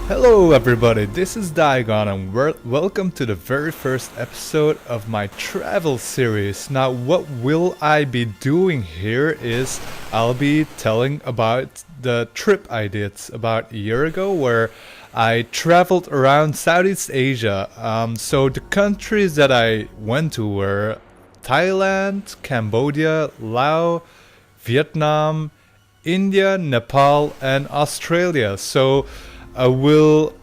Hello everybody, this is Daigon and welcome to the very first episode of my travel series. Now what will I be doing here is I'll be telling about the trip I did about a year ago where I traveled around Southeast Asia. So the countries that I went to were Thailand, Cambodia, Laos, Vietnam, India, Nepal, and Australia. So I will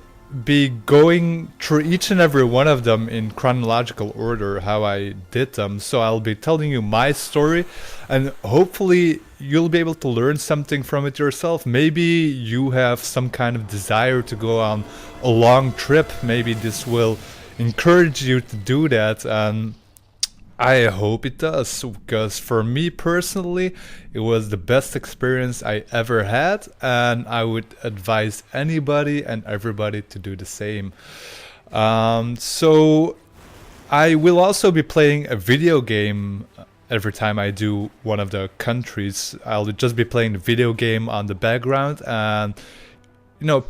be going through each and every one of them in chronological order, how I did them. So I'll be telling you my story, and hopefully you'll be able to learn something from it yourself. Maybe you have some kind of desire to go on a long trip. Maybe this will encourage you to do that, and I hope it does, because for me personally, it was the best experience I ever had, and I would advise anybody and everybody to do the same. So I will also be playing a video game every time I do one of the countries. I'll just be playing the video game on the background, and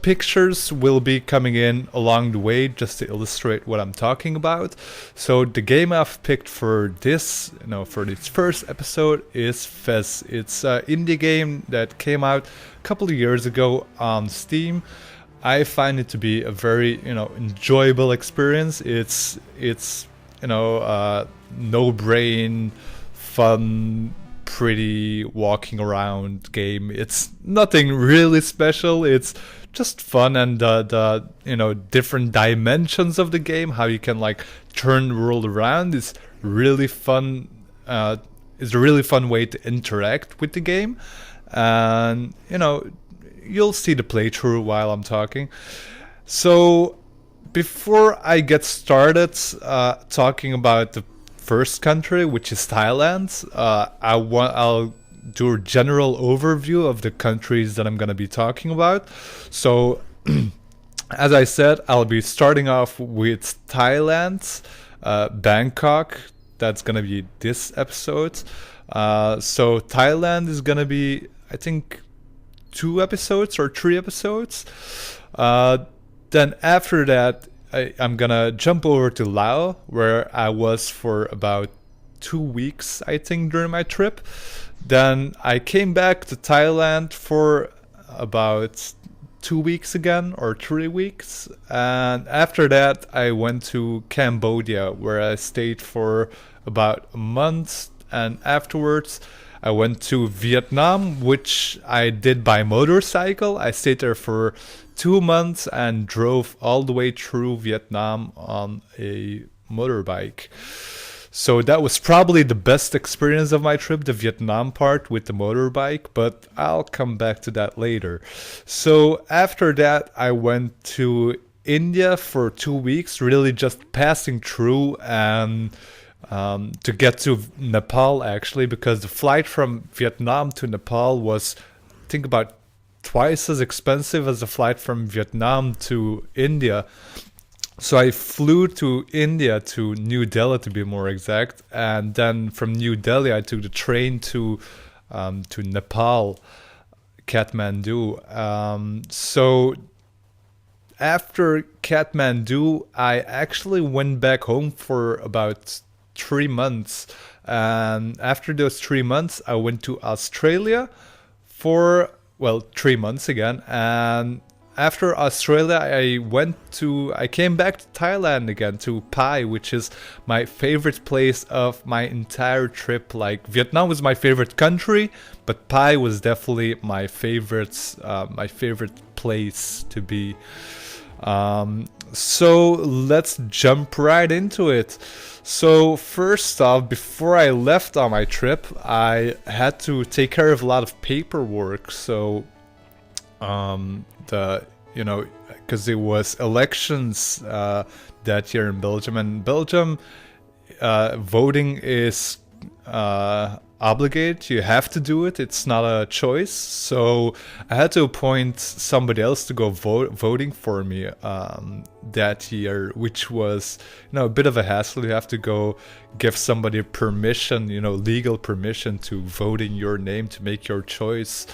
pictures will be coming in along the way just to illustrate what I'm talking about. So the game I've picked for this, for this first episode is Fez. It's an indie game that came out a couple of years ago on Steam. I find it to be a very, enjoyable experience. It's no brain, fun, pretty walking around game. It's nothing really special. It's just fun, and the different dimensions of the game, how you can like turn the world around, is really fun. Is a really fun way to interact with the game, and you'll see the playthrough while I'm talking. So before I get started talking about the first country, which is Thailand, I'll do a general overview of the countries that I'm going to be talking about. So, as I said, I'll be starting off with Thailand, Bangkok. That's going to be this episode. So Thailand is going to be, I think, 2 episodes or 3 episodes. Then after that, I'm gonna jump over to Laos, where I was for about 2 weeks, I think, during my trip. Then I came back to Thailand for about 2 weeks again, or 3 weeks. And after that, I went to Cambodia, where I stayed for about a month. And afterwards, I went to Vietnam, which I did by motorcycle. I stayed there for 2 months and drove all the way through Vietnam on a motorbike. So that was probably the best experience of my trip, the Vietnam part with the motorbike, but I'll come back to that later. So after that, I went to India for 2 weeks, really just passing through, and to get to Nepal, actually, because the flight from Vietnam to Nepal was, I think, about twice as expensive as the flight from Vietnam to India. So I flew to India, to New Delhi to be more exact, and then from New Delhi I took the train to Nepal, Kathmandu. So after Kathmandu, I actually went back home for about 3 months, and after those 3 months I went to Australia for 3 months again, and after Australia I came back to Thailand again, to Pai, which is my favorite place of my entire trip. Like, Vietnam was my favorite country, but Pai was definitely my favorite place to be. So let's jump right into it. So first off, before I left on my trip, I had to take care of a lot of paperwork. So because it was elections that year in Belgium, and Belgium voting is obligated. You have to do it. It's not a choice. So I had to appoint somebody else to go voting for me that year, which was a bit of a hassle. You have to go give somebody permission, legal permission to vote in your name to make your choice.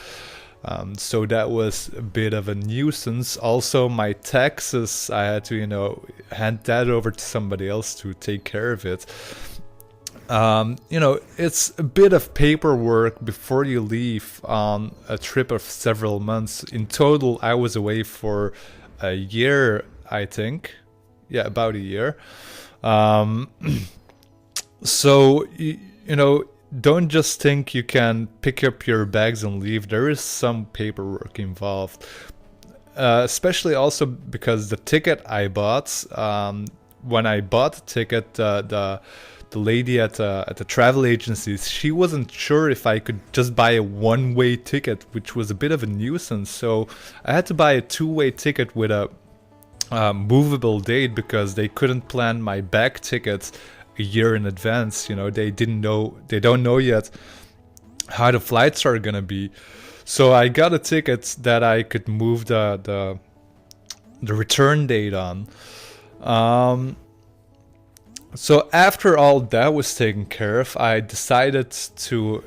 So that was a bit of a nuisance. Also, my taxes, I had to, hand that over to somebody else to take care of it. It's a bit of paperwork before you leave on a trip of several months. In total, I was away for a year, I think. Yeah, about a year. So, don't just think you can pick up your bags and leave. There is some paperwork involved. Especially also because the ticket I bought, when I bought the ticket, the lady at the travel agencies, she wasn't sure if I could just buy a one-way ticket, which was a bit of a nuisance. So I had to buy a two-way ticket with a movable date because they couldn't plan my back tickets a year in advance. They don't know yet how the flights are gonna be. So I got a ticket that I could move the return date on. So after all that was taken care of, I decided to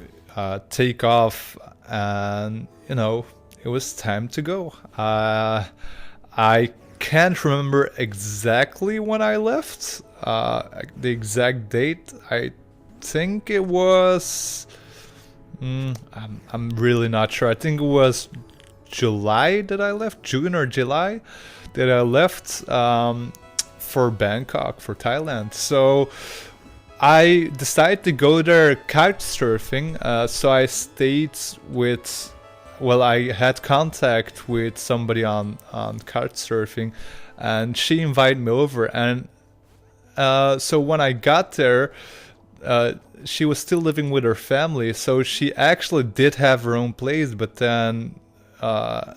take off, and it was time to go. I can't remember exactly when I left. The exact date, I think it was. I'm really not sure. I think it was July that I left, June or July that I left. For Bangkok, for Thailand. So I decided to go there couchsurfing. So I stayed with, I had contact with somebody on couchsurfing, and she invited me over. And so when I got there, she was still living with her family. So she actually did have her own place, but then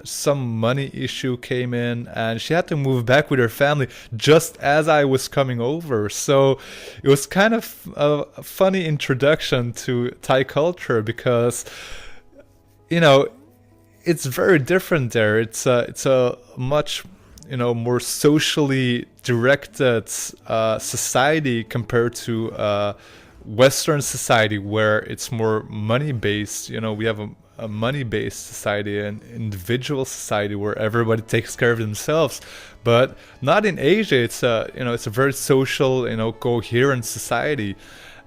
some money issue came in and she had to move back with her family just as I was coming over. So it was kind of a funny introduction to Thai culture because, it's very different there. It's a much, more socially directed society compared to Western society where it's more money based. We have a money-based society, an individual society where everybody takes care of themselves, but not in Asia. It's a very social, coherent society.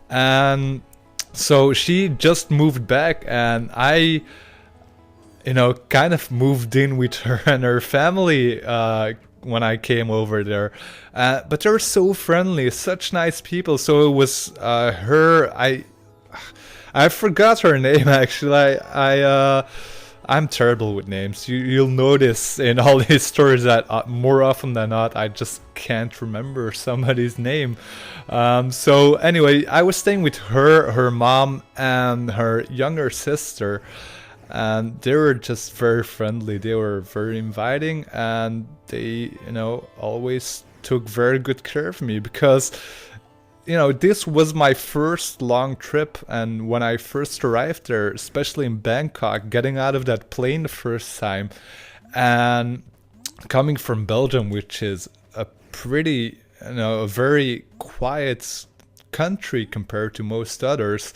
And so she just moved back, and I, kind of moved in with her and her family when I came over there. But they were so friendly, such nice people. So it was her. I forgot her name actually. I'm terrible with names. You'll notice in all these stories that more often than not I just can't remember somebody's name. So anyway, I was staying with her mom, and her younger sister, and they were just very friendly. They were very inviting, and they always took very good care of me because this was my first long trip, and when I first arrived there, especially in Bangkok, getting out of that plane the first time, and coming from Belgium, which is a pretty, a very quiet country compared to most others,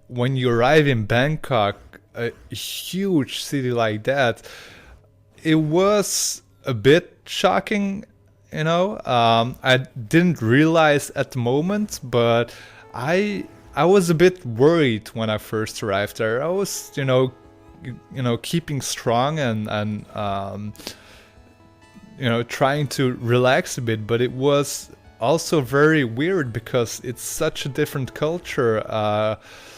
when you arrive in Bangkok, a huge city like that, it was a bit shocking. I didn't realize at the moment, but I was a bit worried when I first arrived there. I was, keeping strong and trying to relax a bit, but it was also very weird because it's such a different culture.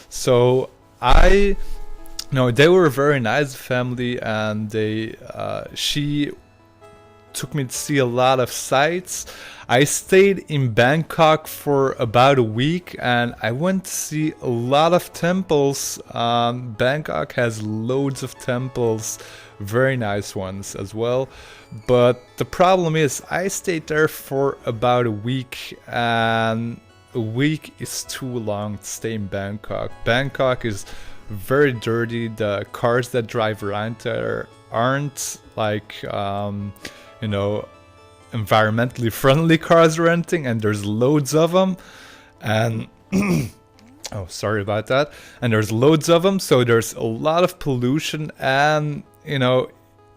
So they were a very nice family, and she took me to see a lot of sights. I stayed in Bangkok for about a week, and I went to see a lot of temples. Bangkok has loads of temples, very nice ones as well. But the problem is I stayed there for about a week, and a week is too long to stay in Bangkok. Bangkok is very dirty. The cars that drive around there aren't like environmentally friendly cars renting, and there's loads of them. And Oh, sorry about that. And there's loads of them, so there's a lot of pollution, and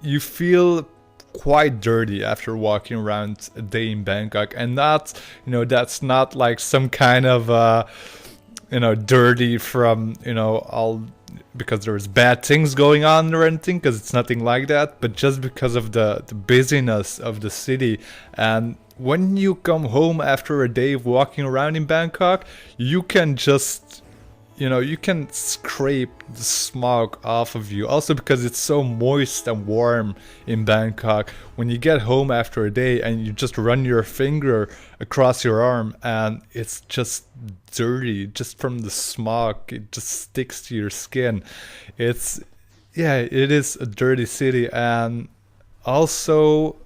you feel quite dirty after walking around a day in Bangkok. And that's not like some kind of dirty from all because there's bad things going on or anything, because it's nothing like that, but just because of the busyness of the city. And when you come home after a day of walking around in Bangkok, you can just you can scrape the smog off of you. Also because it's so moist and warm in Bangkok, when you get home after a day and you just run your finger across your arm and it's just dirty just from the smog, it just sticks to your skin. It is a dirty city. And also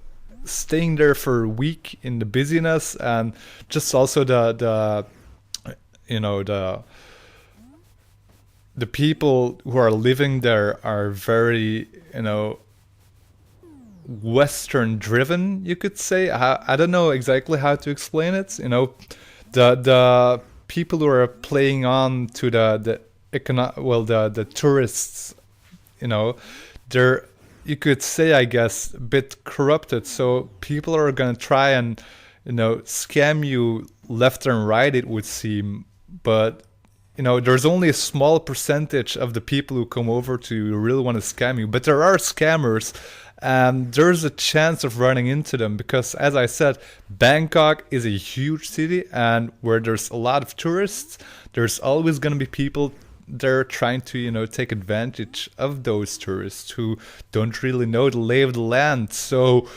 staying there for a week in the busyness, and just also the people who are living there are very, Western driven, you could say. I don't know exactly how to explain it. The people who are playing on to the tourists, they're, you could say, I guess, a bit corrupted. So people are gonna try and scam you left and right, it would seem. But there's only a small percentage of the people who come over to really want to scam you. But there are scammers, and there's a chance of running into them because, as I said, Bangkok is a huge city, and where there's a lot of tourists, there's always going to be people there trying to, take advantage of those tourists who don't really know the lay of the land. So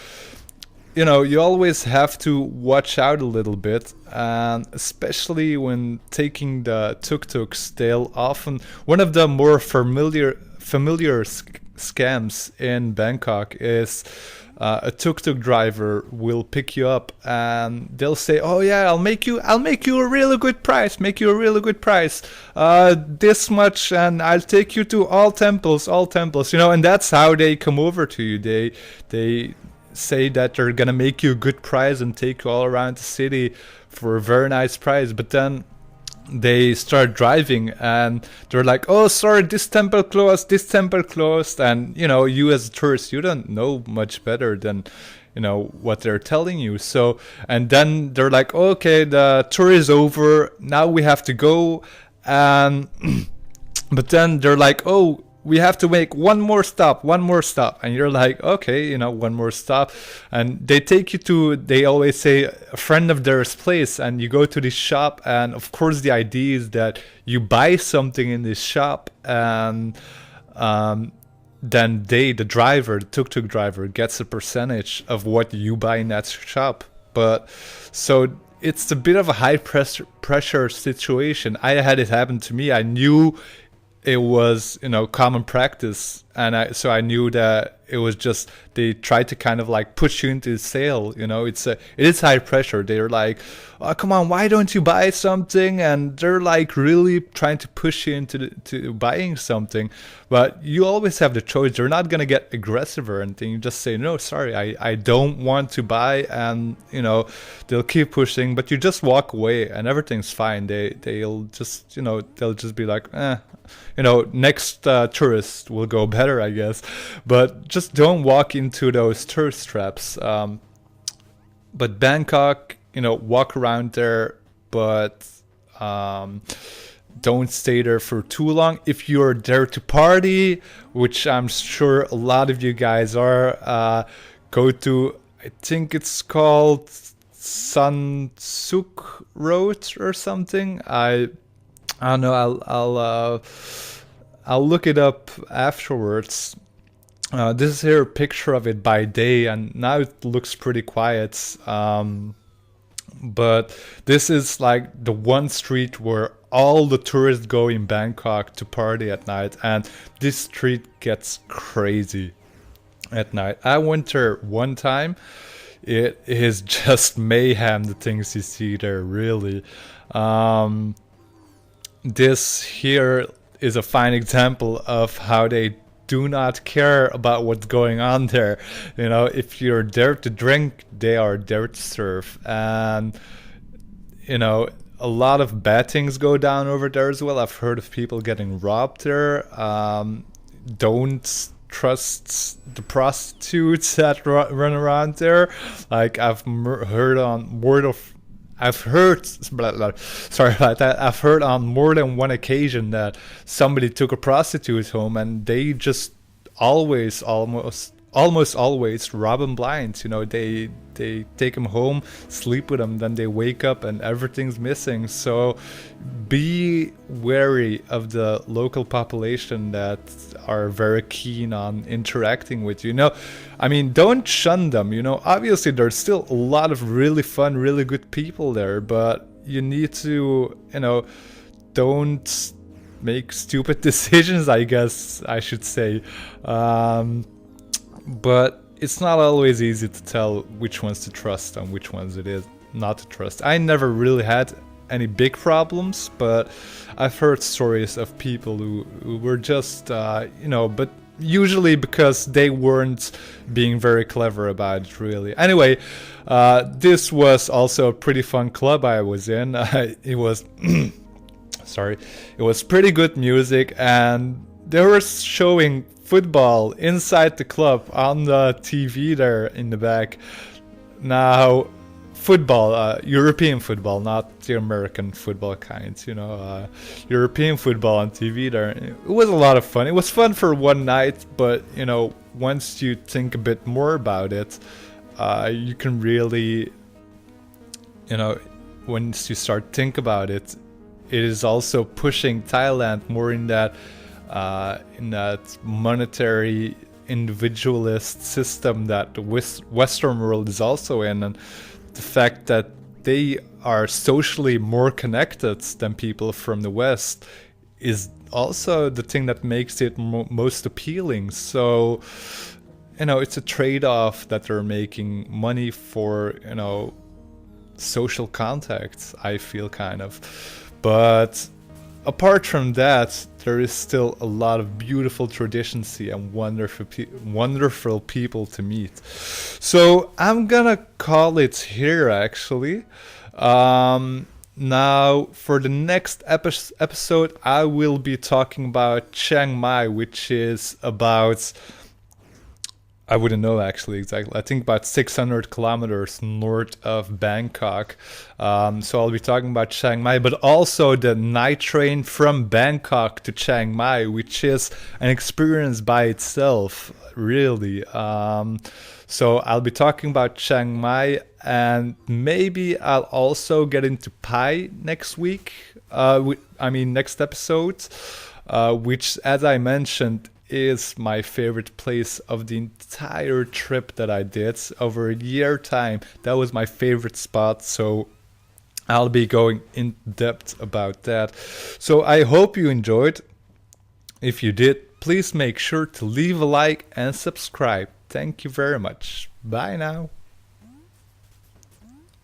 you always have to watch out a little bit, and especially when taking the tuk-tuks, they'll often, one of the more familiar scams in Bangkok is a tuk-tuk driver will pick you up and they'll say, "Oh yeah, I'll make you a really good price, this much, and I'll take you to all temples, and that's how they come over to you. They say that they're gonna make you a good price and take you all around the city for a very nice price, but then they start driving and they're like, "Oh, sorry, this temple closed," and you as a tourist, you don't know much better than what they're telling you. So, and then they're like, "Okay, the tour is over, now we have to go," and but then they're like, "Oh, we have to make one more stop," and you're like, "Okay, one more stop," and they take you to, they always say, a friend of theirs place, and you go to this shop, and of course the idea is that you buy something in this shop, and then the tuk-tuk driver gets a percentage of what you buy in that shop. But so it's a bit of a high pressure situation. I had it happen to me. I knew it was common practice, and I knew that it was just, they tried to kind of like push you into the sale. It is high pressure. They're like, "Oh, come on, why don't you buy something?" And they're like really trying to push you to buying something. But you always have the choice. They're not gonna get aggressive or anything. You just say, "No, sorry, I don't want to buy," and they'll keep pushing, but you just walk away and everything's fine. They'll just they'll just be like, next tourist will go better, I guess. But just don't walk into those tourist traps. But Bangkok, walk around there, but don't stay there for too long. If you're there to party, which I'm sure a lot of you guys are, go to, I think it's called Sunsuk Road or something. I don't know. I'll look it up afterwards. This is here a picture of it by day, and now it looks pretty quiet. But this is like the one street where all the tourists go in Bangkok to party at night, and this street gets crazy at night. I went there one time. It is just mayhem, the things you see there, really. This here is a fine example of how they do not care about what's going on there. If you're there to drink, they are there to serve. And a lot of bad things go down over there as well. I've heard of people getting robbed there. Don't trust the prostitutes that run around there. Like heard on word of I've heard blah, blah, sorry about that. I've heard on more than one occasion that somebody took a prostitute home and they just always almost always rob them blind. You know, they take them home, sleep with them, then they wake up and everything's missing. So be wary of the local population that are very keen on interacting with you. You know, I mean, don't shun them. You know, obviously there's still a lot of really fun, really good people there, but you need to, you know, don't make stupid decisions, I guess I should say. But it's not always easy to tell which ones to trust and which ones it is not to trust. I never really had any big problems, but I've heard stories of people who were just, you know, but usually because they weren't being very clever about it, really. Anyway, this was also a pretty fun club I was in. It was, sorry, it was pretty good music, and they were showing football inside the club on the TV there in the back. Now, football, European football, not the American football kind, you know, European football on TV there. It was a lot of fun. It was fun for one night, but, you know, once you think a bit more about it, you can really, you know, once you start to think about it, it is also pushing Thailand more in that monetary individualist system that the Western world is also in, and the fact that they are socially more connected than people from the West is also the thing that makes it most appealing. So, you know, it's a trade-off that they're making money for, you know, social contacts, I feel, kind of. But apart from that, there is still a lot of beautiful traditions and wonderful people to meet. So I'm gonna call it here, actually. Now, for the next episode, I will be talking about Chiang Mai, which is about, I wouldn't know actually exactly. I think about 600 kilometers north of Bangkok. So I'll be talking about Chiang Mai, but also the night train from Bangkok to Chiang Mai, which is an experience by itself, really. So I'll be talking about Chiang Mai, and maybe I'll also get into Pai next week. Next episode, which, as I mentioned, is my favorite place of the entire trip that I did over a year time. That was my favorite spot, so I'll be going in depth about that. So I hope you enjoyed. If you did, please make sure to leave a like and subscribe. Thank you very much. Bye now.